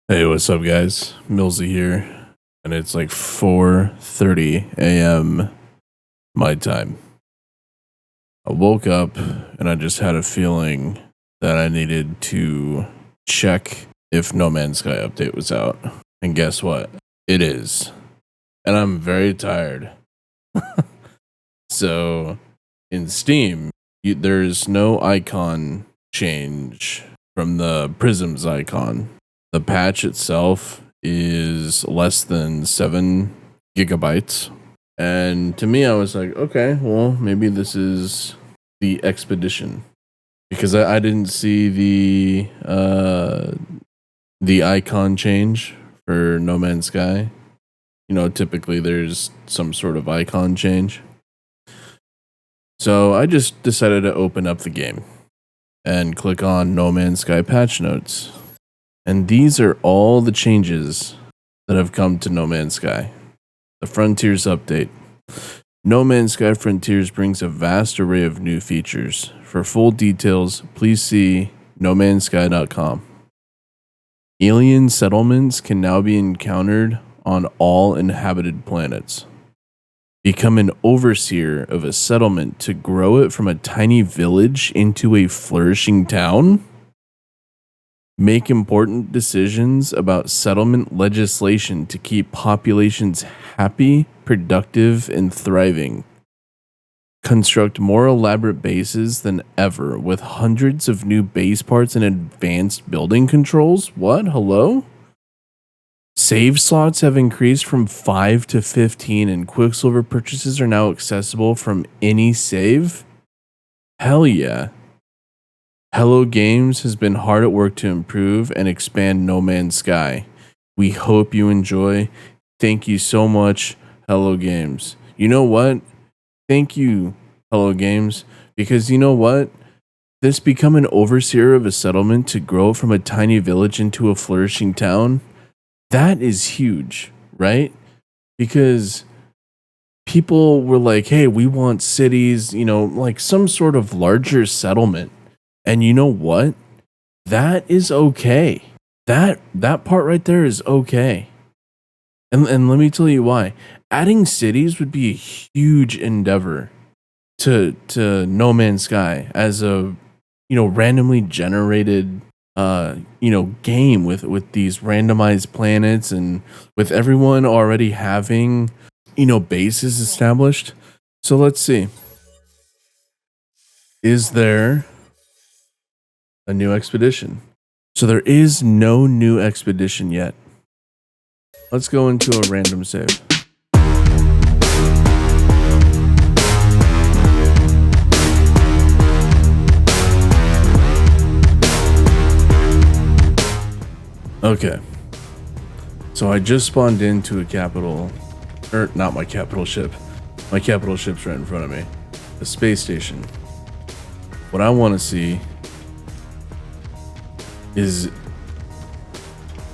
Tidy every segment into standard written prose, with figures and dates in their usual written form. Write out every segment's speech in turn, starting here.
Hey, what's up, guys? Millsy here, and it's like 4:30 a.m. my time. I woke up and I just had a feeling that I needed to check if No Man's Sky update was out. And guess what? It is. And I'm very tired. So, in Steam, there's no icon change from the Prisms icon. The patch itself is less than 7 gigabytes. And to me, I was like, okay, well, maybe this is the expedition. Because I didn't see the icon change for No Man's Sky. You know, typically there's some sort of icon change. So I just decided to open up the game and click on No Man's Sky patch notes. And these are all the changes that have come to No Man's Sky. The Frontiers update. No Man's Sky Frontiers brings a vast array of new features. For full details, please see nomansky.com. Alien settlements can now be encountered on all inhabited planets. Become an overseer of a settlement to grow it from a tiny village into a flourishing town. Make important decisions about settlement legislation to keep populations happy, productive, and thriving. Construct more elaborate bases than ever with hundreds of new base parts and advanced building controls. What? Hello? Save slots have increased from 5 to 15, and Quicksilver purchases are now accessible from any save? Hell yeah. Hello Games has been hard at work to improve and expand No Man's Sky. We hope you enjoy. Thank you so much, Hello Games. You know what? Thank you, Hello Games, because you know what? This become an overseer of a settlement to grow from a tiny village into a flourishing town. That is huge, right? Because people were like, hey, we want cities, like some sort of larger settlement. And you know what? That is okay. That part right there is okay. And let me tell you why. Adding cities would be a huge endeavor to No Man's Sky as a randomly generated game with these randomized planets, and with everyone already having bases established. So let's see. Is there a new expedition? So there is no new expedition yet. Let's go into a random save. Okay. So I just spawned into a capital, or not my capital ship. My capital ship's right in front of me. The space station. What I want to see is,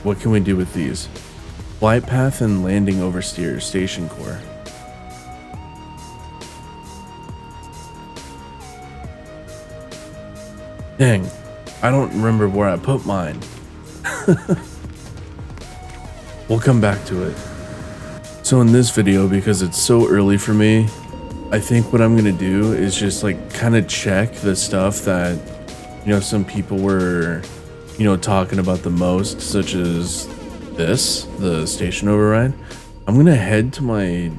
what can we do with these? Flight path and landing oversteer, station core. Dang, I don't remember where I put mine. We'll come back to it. So in this video, because it's so early for me, I think what I'm gonna do is just like kind of check the stuff that some people were talking about the most, such as the station override. I'm gonna head to my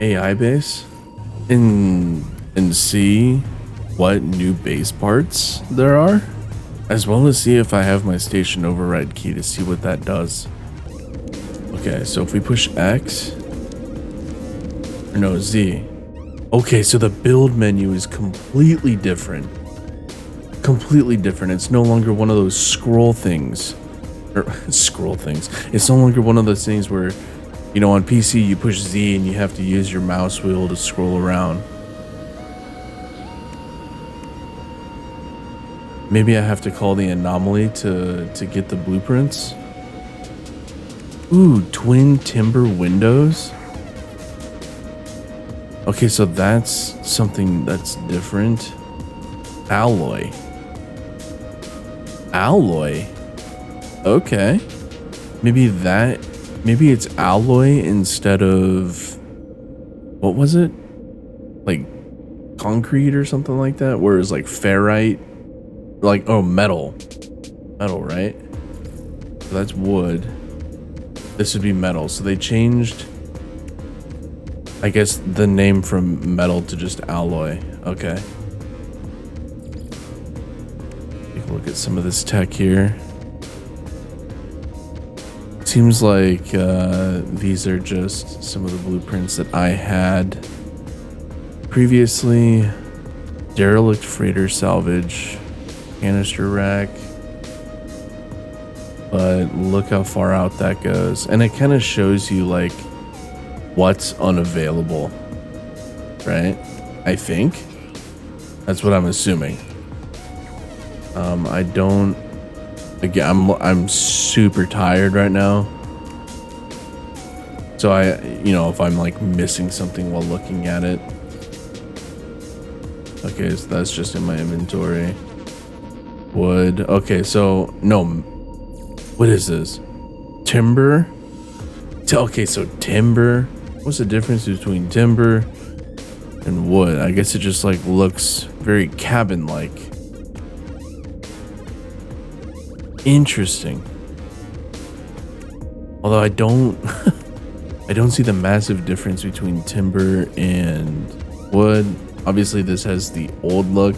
AI base and see what new base parts there are, as well as see if I have my station override key to see what that does. Okay, so if we push X, or no, Z. Okay, so the build menu is completely different. Completely different. It's no longer one of those scroll things. It's no longer one of those things where, on PC you push Z and you have to use your mouse wheel to scroll around. Maybe I have to call the anomaly to get the blueprints. Ooh, twin timber windows. Okay, so that's something that's different. Alloy. Okay. maybe it's alloy instead of, what was it? Like concrete or something like that, where it's like ferrite, like, oh, metal, right? So that's wood. This would be metal. So they changed, I guess, the name from metal to just alloy. Okay. Take a look at some of this tech here. Seems like these are just some of the blueprints that I had previously. Derelict freighter salvage, canister rack. But look how far out that goes. And it kind of shows you like what's unavailable, right? I think that's what I'm assuming. I don't, again, I'm super tired right now. So if I'm like missing something while looking at it. Okay, so that's just in my inventory. Wood. Okay, so no, what is this? Timber? Okay, so timber. What's the difference between timber and wood? I guess it just like looks very cabin-like. Interesting. Although I don't I don't see the massive difference between timber and wood. Obviously this has the old look.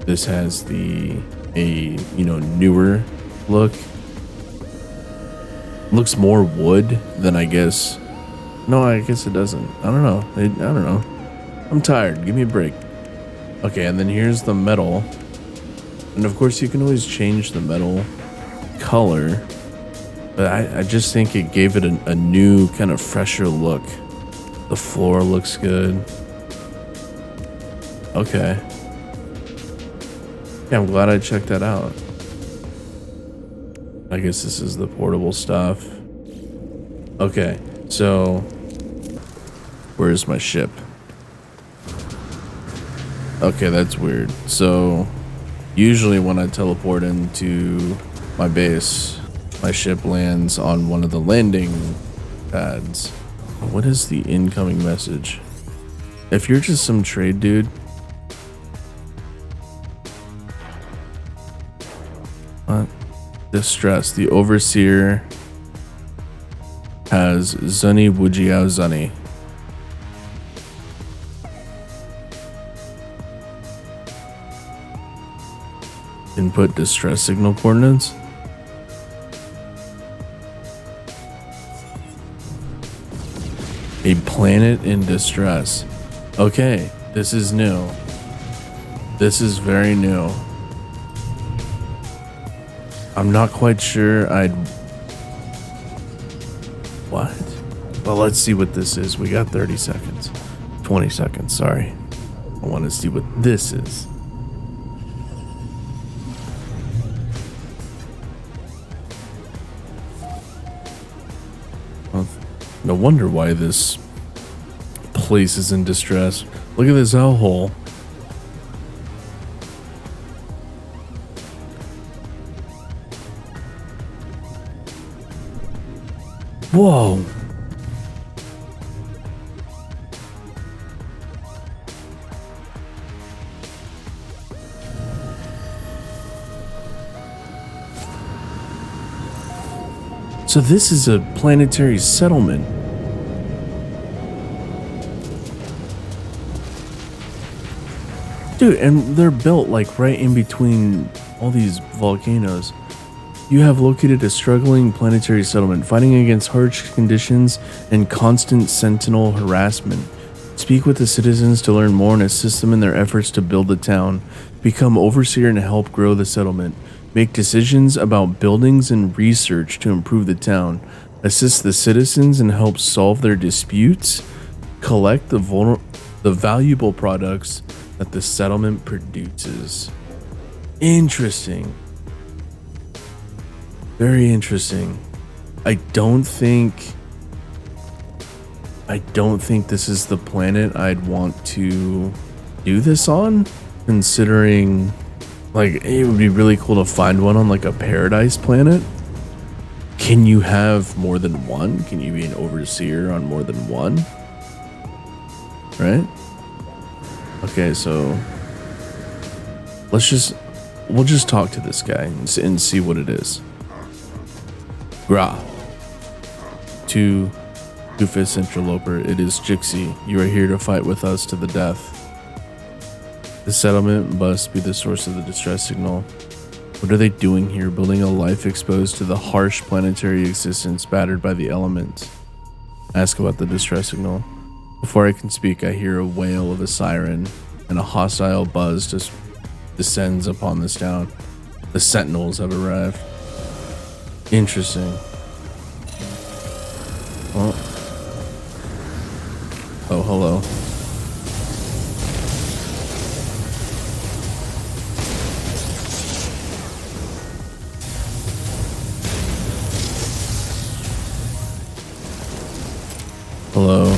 This has the newer look. Looks more wood than, I guess. No, I guess it doesn't. I don't know. I don't know. I'm tired. Give me a break. Okay, and then here's the metal. And of course you can always change the metal color. But I just think it gave it a new kind of fresher look. The floor looks good. Okay. Yeah, I'm glad I checked that out. I guess this is the portable stuff. Okay, so where's my ship? Okay, that's weird. So usually when I teleport into my base, my ship lands on one of the landing pads. What is the incoming message? If you're just some trade dude, distress. The overseer has Zuni Wujiao Zuni. Input distress signal coordinates. A planet in distress. Okay, this is new. This is very new. I'm not quite sure what? Well, let's see what this is. We got 30 seconds. 20 seconds, sorry. I want to see what this is. Well, no wonder why this place is in distress. Look at this hellhole. Whoa. So this is a planetary settlement. Dude, and they're built like right in between all these volcanoes. You have located a struggling planetary settlement, fighting against harsh conditions and constant sentinel harassment. Speak with the citizens to learn more and assist them in their efforts to build the town. Become overseer and help grow the settlement. Make decisions about buildings and research to improve the town. Assist the citizens and help solve their disputes. Collect the valuable products that the settlement produces. Interesting. Very interesting. I don't think this is the planet I'd want to do this on, considering like it would be really cool to find one on like a paradise planet. Can you have more than one? Can you be an overseer on more than one? Right? Okay, so we'll just talk to this guy and see what it is. Gra. To Doofus Interloper, it is Jixie. You are here to fight with us to the death. The settlement must be the source of the distress signal. What are they doing here, building a life exposed to the harsh planetary existence battered by the elements? Ask about the distress signal. Before I can speak, I hear a wail of a siren, and a hostile buzz just descends upon this town. The sentinels have arrived. Interesting. Oh, hello. Hello.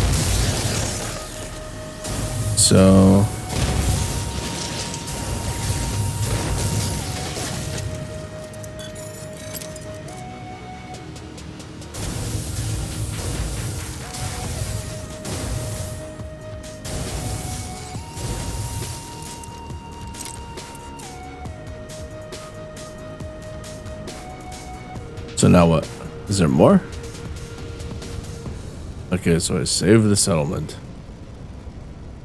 So now what? Is there more? Okay, so I saved the settlement.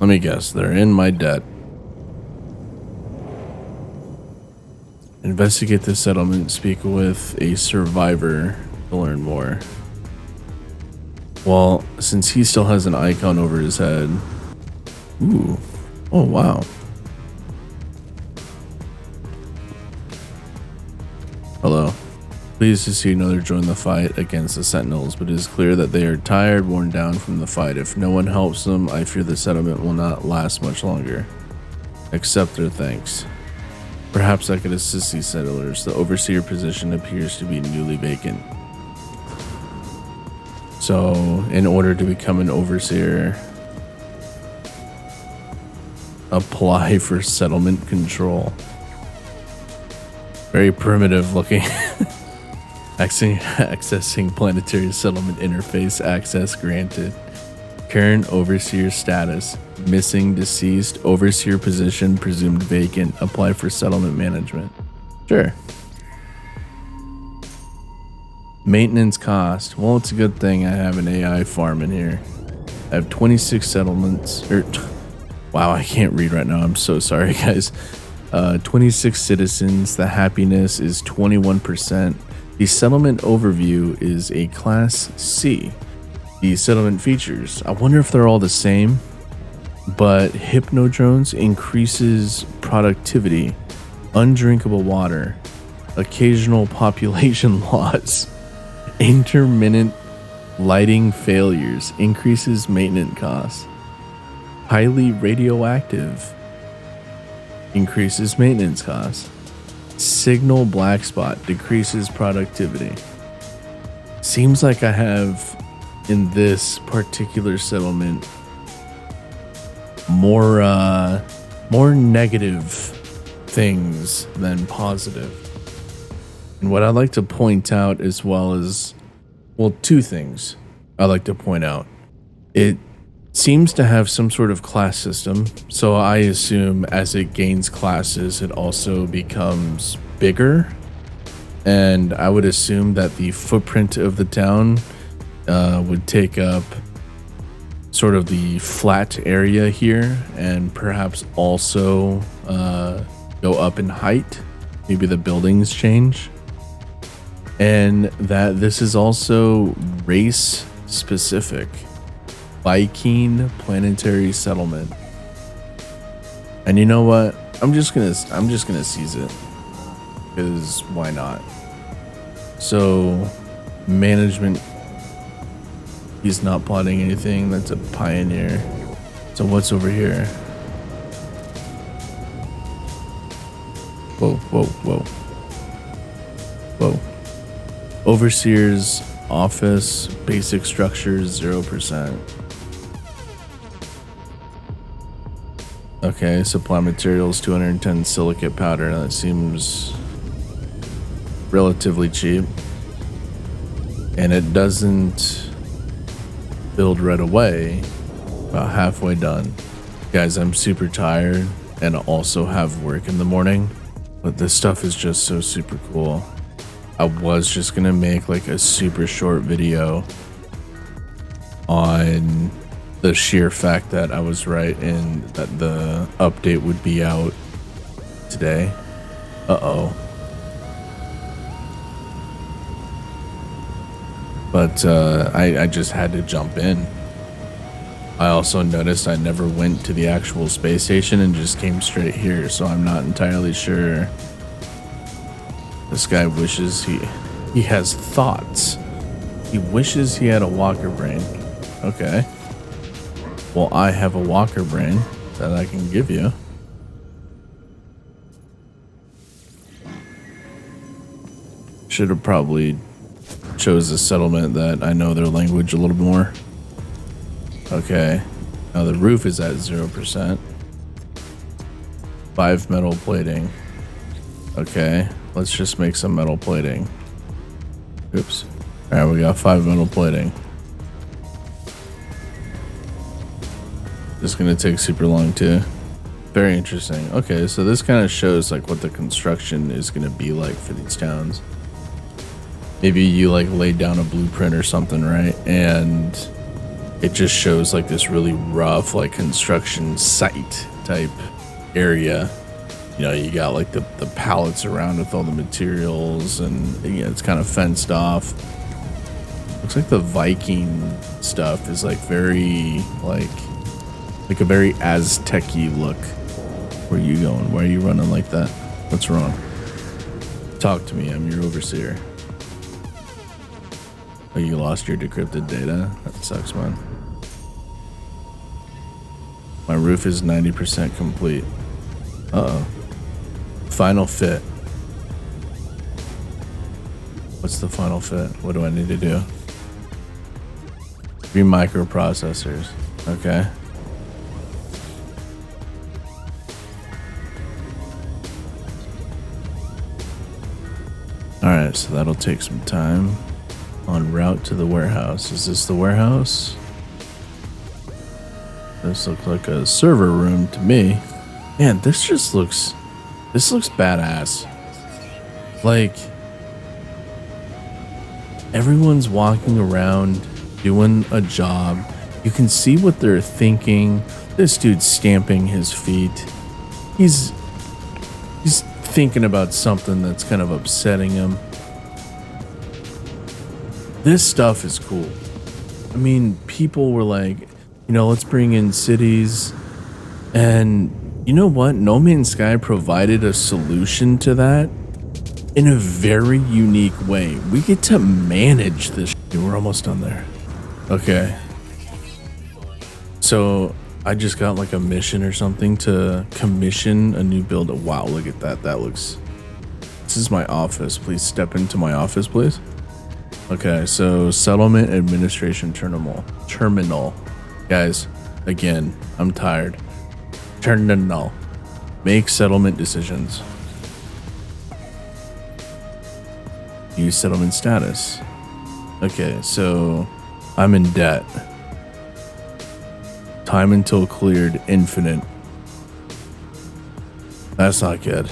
Let me guess, they're in my debt. Investigate the settlement, speak with a survivor to learn more. Well, since he still has an icon over his head. Ooh. Oh, wow. Hello. Pleased to see another join the fight against the Sentinels, but it is clear that they are tired, worn down from the fight. If no one helps them, I fear the settlement will not last much longer. Accept their thanks. Perhaps I could assist these settlers. The overseer position appears to be newly vacant. So, in order to become an overseer, apply for settlement control. Very primitive looking. Accessing Planetary Settlement interface access granted. Current overseer status. Missing, deceased, overseer position presumed vacant. Apply for settlement management. Sure. Maintenance cost. Well, it's a good thing I have an AI farm in here. I have 26 settlements. Wow, I can't read right now. I'm so sorry, guys. 26 citizens. The happiness is 21%. The settlement overview is a class C. The settlement features. I wonder if they're all the same, but hypnodrones increases productivity, undrinkable water, occasional population loss, intermittent lighting failures, increases maintenance costs, highly radioactive, increases maintenance costs. Signal black spot decreases productivity. Seems like I have in this particular settlement more negative things than positive. And what I'd like to point out as well is, well, two things I'd like to point out. It seems to have some sort of class system, so I assume as it gains classes, it also becomes bigger. And I would assume that the footprint of the town would take up sort of the flat area here, and perhaps also go up in height. Maybe the buildings change. And that this is also race specific. Viking Planetary Settlement. And you know what? I'm just gonna seize it, because why not? So management, he's not plotting anything. That's a pioneer. So what's over here? Whoa, whoa, whoa. Whoa. Overseer's office, basic structures, 0%. Okay, supply materials, 210 silicate powder. That seems relatively cheap. and it doesn't build right away. About halfway done. Guys, I'm super tired and also have work in the morning, but this stuff is just so super cool. I was just gonna make like a super short video on the sheer fact that I was right and that the update would be out today. Uh-oh. But I just had to jump in. I also noticed I never went to the actual space station and just came straight here, so I'm not entirely sure. This guy wishes he has thoughts. He wishes he had a walker brain. Okay. Well, I have a walker brain that I can give you. Should have probably chose a settlement that I know their language a little more. Okay, now the roof is at 0%. 5 metal plating. Okay, let's just make some metal plating. Oops. All right, we got 5 metal plating. This is gonna take super long too. Very interesting. Okay, so this kind of shows like what the construction is gonna be like for these towns. Maybe you like laid down a blueprint or something, right? And it just shows like this really rough like construction site type area. You know, you got like the pallets around with all the materials, and yeah, it's kind of fenced off. Looks like the Viking stuff is like very like a very Aztec-y look. Where are you going? Why are you running like that? What's wrong? Talk to me. I'm your overseer. Oh, you lost your decrypted data? That sucks, man. My roof is 90% complete. Uh-oh. Final fit. What's the final fit? What do I need to do? 3 microprocessors. Okay. Alright, so that'll take some time. En route to the warehouse. Is this the warehouse? This looks like a server room to me. Man, this looks badass. Like, everyone's walking around doing a job. You can see what they're thinking. This dude's stamping his feet. He's thinking about something that's kind of upsetting him. This stuff is cool. I mean, people were like, you know, let's bring in cities. And you know what? No Man's Sky provided a solution to that in a very unique way. We get to manage this. We're almost done there. Okay. So I just got like a mission or something to commission a new build. Wow, look at that. That looks... This is my office. Please step into my office, please. Okay, so settlement administration terminal. Guys, again, I'm tired. Terminal. Make settlement decisions. Use settlement status. Okay, so I'm in debt. Time until cleared, infinite. That's not good.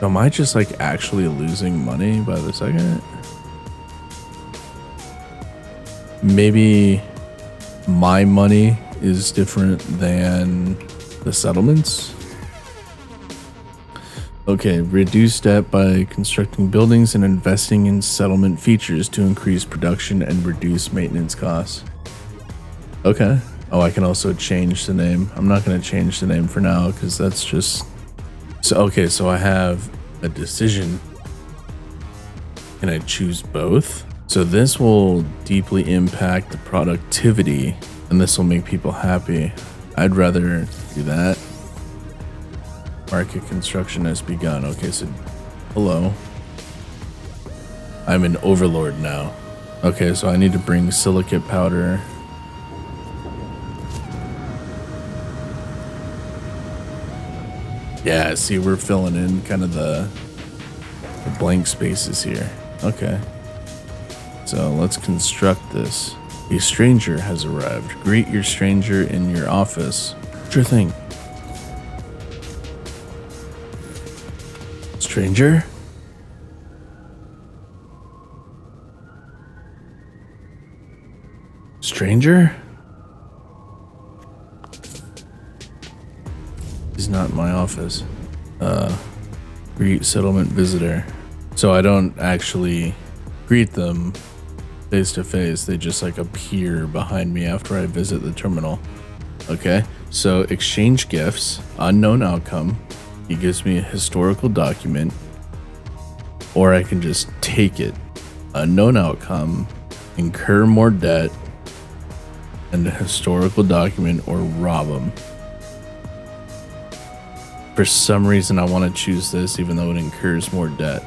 Am I just like actually losing money by the second? Maybe my money is different than the settlements. Okay, reduce debt by constructing buildings and investing in settlement features to increase production and reduce maintenance costs. Okay. Oh, I can also change the name. I'm not going to change the name for now because that's just... So, okay, so I have a decision. Can I choose both? So this will deeply impact the productivity and this will make people happy. I'd rather do that. Market construction has begun. Okay, so hello. I'm an overlord now. Okay, so I need to bring silicate powder. Yeah, see, we're filling in kind of the blank spaces here. Okay. So let's construct this. A stranger has arrived. Greet your stranger in your office. Sure thing. Stranger? Stranger? He's not in my office. Greet settlement visitor. So I don't actually greet them face to face. They just like appear behind me after I visit the terminal. Okay, so exchange gifts, unknown outcome. He gives me a historical document, or I can just take it. Unknown outcome, incur more debt, and a historical document, or rob him. For some reason, I want to choose this, even though it incurs more debt.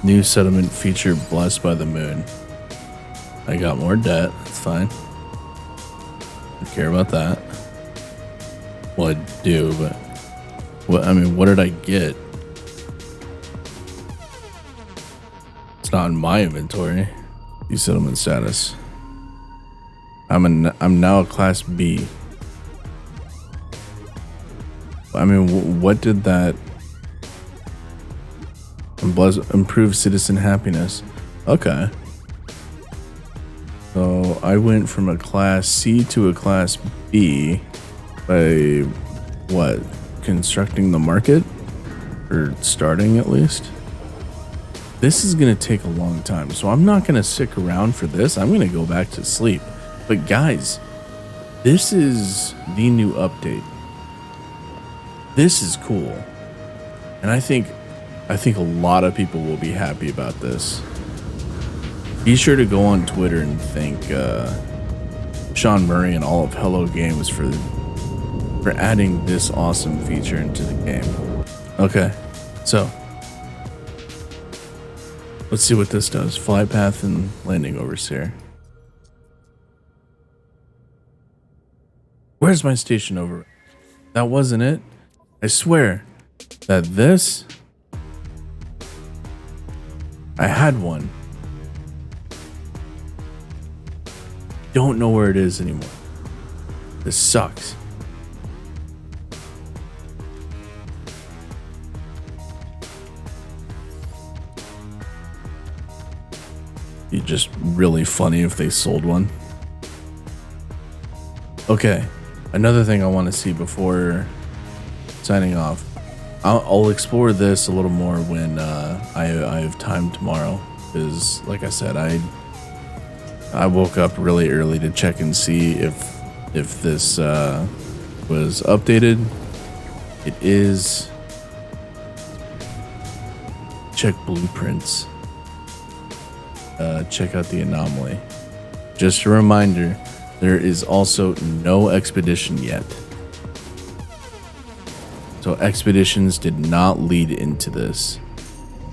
New settlement feature blessed by the moon. I got more debt. That's fine. Don't care about that. Well, I do, but what did I get? It's not in my inventory. New settlement status. I'm now a class B. What did that? Improve citizen happiness. Okay. So I went from a class C to a class B by what? Constructing the market? Or starting at least? This is going to take a long time, so I'm not going to stick around for this. I'm going to go back to sleep. But guys, this is the new update. This is cool. And I think a lot of people will be happy about this. Be sure to go on Twitter and thank Sean Murray and all of Hello Games for adding this awesome feature into the game. Okay, so let's see what this does. Fly path and landing overseer. Where's my station over? That wasn't it. I swear that this, I had one. Don't know where it is anymore. This sucks. It'd be just really funny if they sold one. Okay, another thing I want to see before signing off. I'll explore this a little more when I have time tomorrow. Because, like I said, I woke up really early to check and see if this was updated. It is. Check blueprints. Check out the anomaly. Just a reminder, there is also no expedition yet. So expeditions did not lead into this.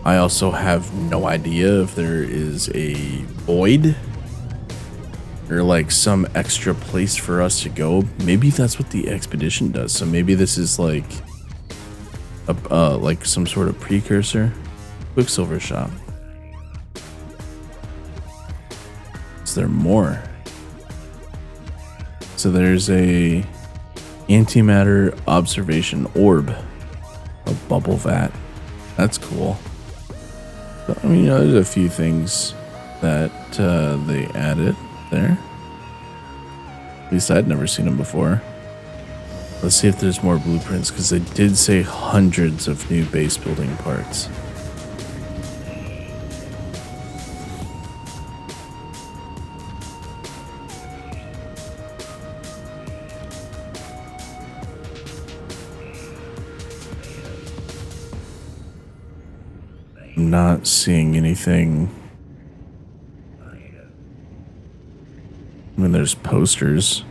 I also have no idea if there is a void or like some extra place for us to go. Maybe that's what the expedition does. So maybe this is like like some sort of precursor. Quicksilver shop. Is there more? So there's a antimatter observation orb, a bubble vat. That's cool. So, there's a few things that they added there. At least I'd never seen them before. Let's see if there's more blueprints, because they did say hundreds of new base building parts. I'm not seeing anything. There's posters.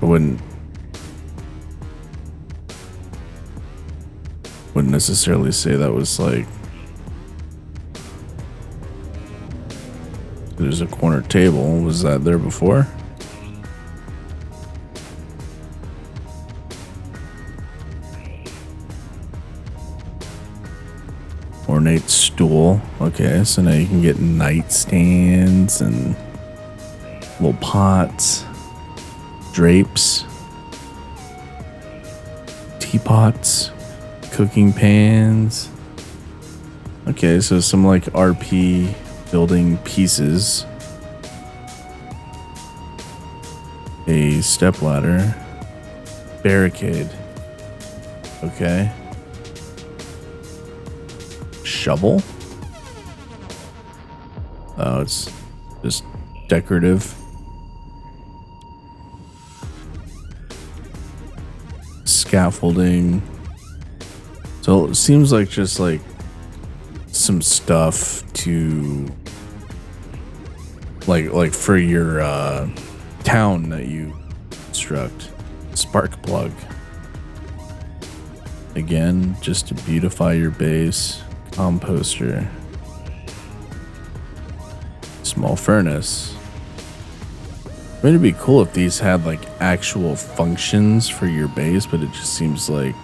I wouldn't necessarily say that was like. There's a corner table. Was that there before? Ornate stool. Okay, so now you can get nightstands and little pots, drapes, teapots, cooking pans. Okay, so some like RP building pieces. A stepladder. Barricade. Okay. Shovel? Oh, it's just decorative. Scaffolding. So it seems like just like some stuff to like for your town that you construct. Spark plug. Again, just to beautify your base. Composter. Small furnace. I mean, it'd be cool if these had like actual functions for your base, but it just seems like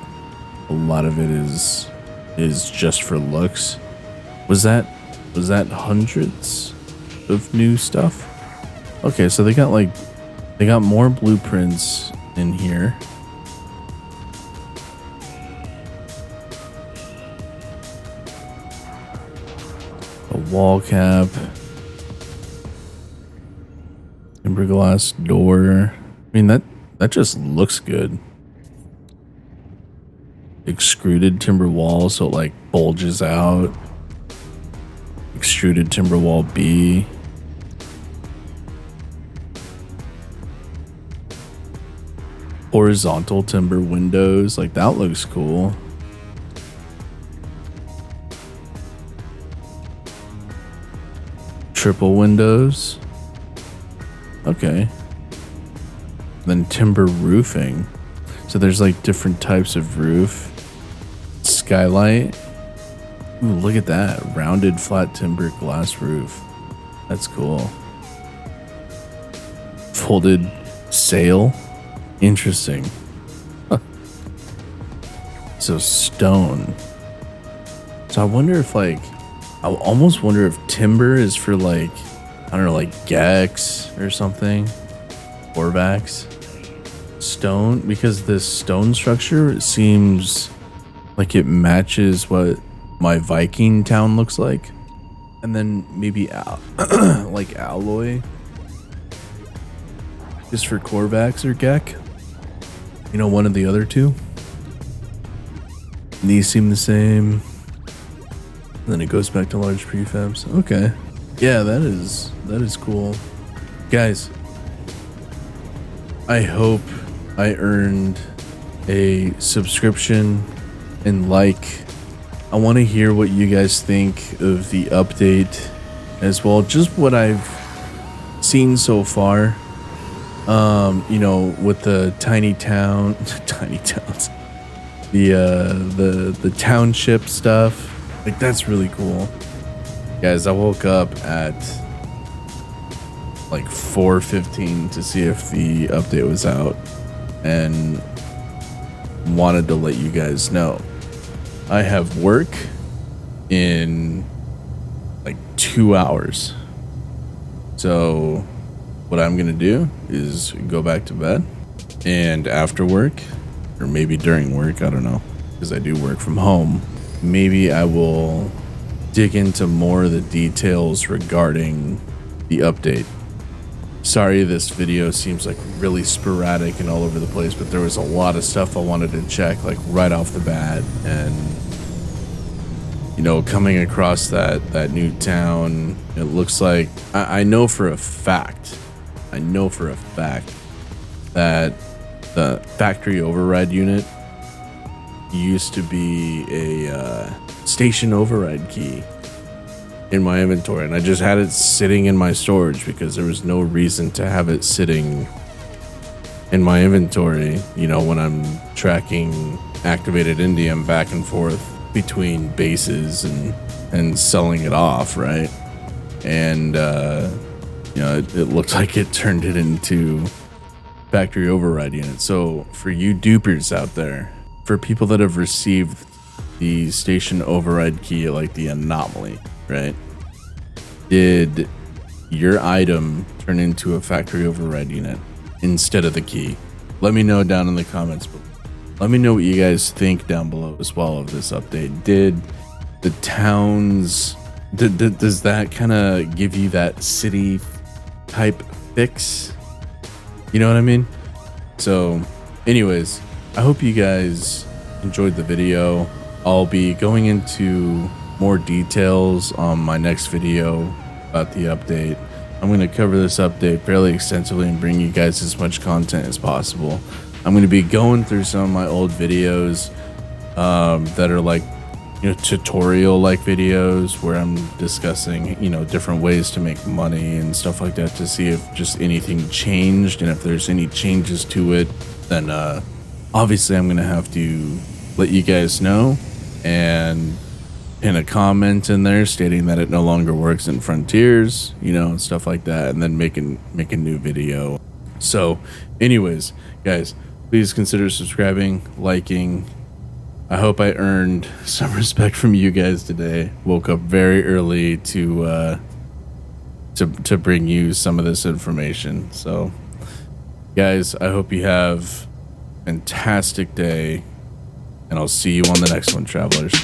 a lot of it is just for looks. Was that hundreds of new stuff? Okay, so they got more blueprints in here. A wall cap. Timber glass door. I mean, that just looks good. Extruded timber wall, so it like bulges out. Extruded timber wall B. Horizontal timber windows, like that looks cool. Triple windows. Okay. Then timber roofing. So there's like different types of roof. Skylight. Ooh, look at that. Rounded flat timber glass roof. That's cool. Folded sail. Interesting. Huh. So stone. So I wonder if like, I almost wonder if timber is for like, I don't know, like Gex or something. Orvax. Stone, because this stone structure seems like it matches what my Viking town looks like. And then maybe like alloy. Just for Corvax or Gek. You know, one of the other two. These seem the same. And then it goes back to large prefabs. Okay. Yeah, that is cool. Guys, I hope I earned a subscription and like. I want to hear what you guys think of the update as well. Just what I've seen so far. You know, with the tiny towns, the township stuff. Like, that's really cool. Guys, I woke up at like 4:15 to see if the update was out and wanted to let you guys know. I have work in like 2 hours. So what I'm going to do is go back to bed, and after work, or maybe during work, I don't know, because I do work from home, maybe I will dig into more of the details regarding the update. Sorry, this video seems like really sporadic and all over the place, but there was a lot of stuff I wanted to check like right off the bat. And you know, coming across that new town, it looks like I know for a fact that the factory override unit used to be a station override key in my inventory, and I just had it sitting in my storage because there was no reason to have it sitting in my inventory, you know, when I'm tracking activated indium back and forth between bases and selling it off, right? And you know, it looked like it turned it into factory override unit. So for you dupers out there, for people that have received the station override key, like the anomaly, right? Did your item turn into a factory override unit instead of the key? Let me know down in the comments below. Let me know what you guys think down below as well of this update. Did the towns, does that kind of give you that city type fix? You know what I mean? So anyways, I hope you guys enjoyed the video. I'll be going into more details on my next video about the update. I'm going to cover this update fairly extensively and bring you guys as much content as possible. I'm going to be going through some of my old videos that are like, you know, tutorial like videos where I'm discussing, you know, different ways to make money and stuff like that, to see if just anything changed, and if there's any changes to it, then obviously I'm going to have to let you guys know and pin a comment in there stating that it no longer works in Frontiers, you know, and stuff like that, and then make a new video. So anyways, guys, please consider subscribing, liking. I hope I earned some respect from you guys today. Woke up very early to bring you some of this information. So guys, I hope you have a fantastic day, and I'll see you on the next one, travelers.